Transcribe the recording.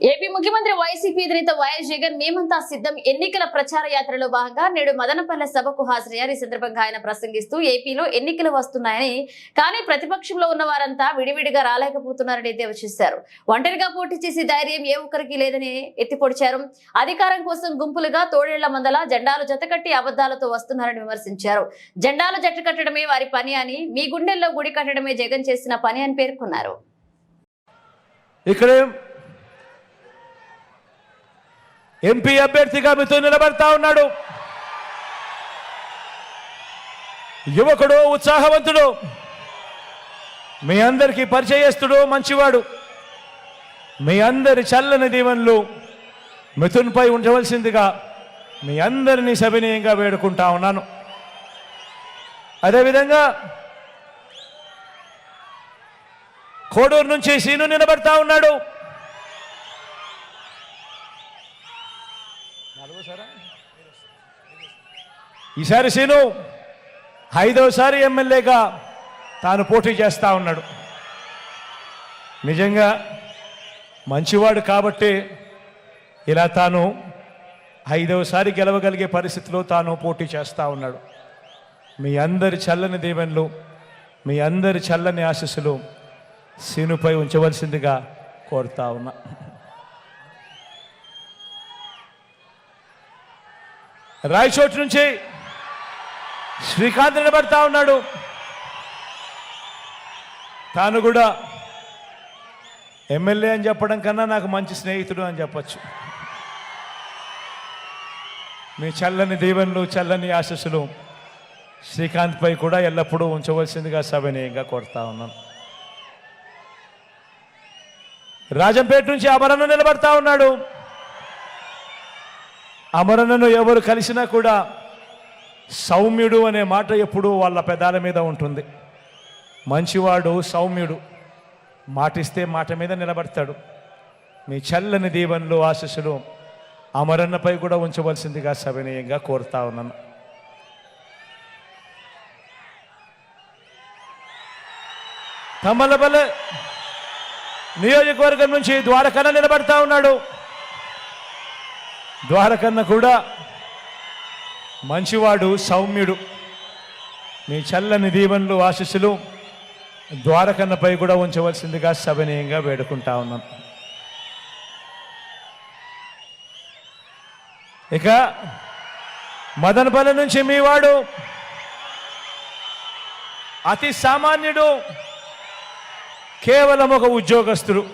AP ముఖ్యమంత్రి YCP అధినేత YS Jagan మేమంతా సిద్ధం ఎన్నికల ప్రచార యాత్రలో భాగంగా నేడు మదనపల్లె సభకు హాజరయ్యారు. ఈ సందర్భంగా ఆయన ప్రసంగిస్తూ ఏపీలో ఎన్నికలు వస్తున్నాయని, కానీ ప్రతిపక్షంలో ఉన్న వారంతా విడివిడిగా రాలేకపోతున్నారని ఎద్దేవా చేశారు. ఒంటరిగా పోటీ చేసే ధైర్యం ఏ ఒక్కరికి లేదని ఎత్తిపొడిచారు. అధికారం కోసం గుంపులుగా తోడేళ్ల మందల జెండాలు జతకట్టి అబద్దాలతో వస్తున్నారని విమర్శించారు. జెండాలు జట్టు కట్టడమే వారి పని అని, మీ గుండెల్లో గుడి కట్టడమే జగన్ చేసిన పని అని పేర్కొన్నారు. ఎంపీ అభ్యర్థిగా మీతో నిలబడతా ఉన్నాడు. యువకుడు, ఉత్సాహవంతుడు, మీ అందరికీ పరిచయస్తుడు, మంచివాడు. మీ అందరి చల్లని దీవెనలు మిథున్పై ఉంచవలసిందిగా మీ అందరినీ సవినయంగా వేడుకుంటా ఉన్నాను. అదేవిధంగా కోడూరు నుంచి సీను నిలబడతా ఉన్నాడు. ఈసారి సీను 5వసారి ఎమ్మెల్యేగా తాను పోటీ చేస్తా ఉన్నాడు. నిజంగా మంచివాడు కాబట్టి ఇలా తాను 5వసారి గెలవగలిగే పరిస్థితిలో తాను పోటీ చేస్తూ ఉన్నాడు. మీ అందరి చల్లని దీవెనలు, మీ అందరి చల్లని ఆశీస్సులు సీనుపై ఉంచవలసిందిగా కోరుతా ఉన్నా. రాయచోటు నుంచి శ్రీకాంత్ నిలబడతా ఉన్నాడు. తాను కూడా ఎమ్మెల్యే అని చెప్పడం కన్నా నాకు మంచి స్నేహితుడు అని చెప్పచ్చు. మీ చల్లని దీవెనలు, చల్లని ఆశీస్సులు శ్రీకాంత్పై కూడా ఎల్లప్పుడూ ఉంచవలసిందిగా సవినయంగా కోరుతా ఉన్నాను. రాజంపేట నుంచి అమరన్న నిలబడతా ఉన్నాడు. అమరన్నను ఎవరు కలిసినా కూడా సౌమ్యుడు అనే మాట ఎప్పుడూ వాళ్ళ పెదాల మీద ఉంటుంది. మంచివాడు, సౌమ్యుడు, మాటిస్తే మాట మీద నిలబడతాడు. మీ చల్లని దీవెనలు, ఆశీస్సులు అమరన్నపై కూడా ఉంచవలసిందిగా సవినయంగా కోరుతా ఉన్నాను. తమ్మలపల్లె నియోజకవర్గం నుంచి ద్వారకన్న నిలబడతా ఉన్నాడు. ద్వారకన్న కూడా మంచివాడు, సౌమ్యుడు. మీ చల్లని దీవెనలు, ఆశీస్సులు ద్వారకన్నపై కూడా ఉంచవలసిందిగా సవినయంగా వేడుకుంటా ఉన్నాం. ఇక మదనపల్లి నుంచి మీ వాడు అతి సామాన్యుడు, కేవలం ఒక ఉద్యోగస్తుడు.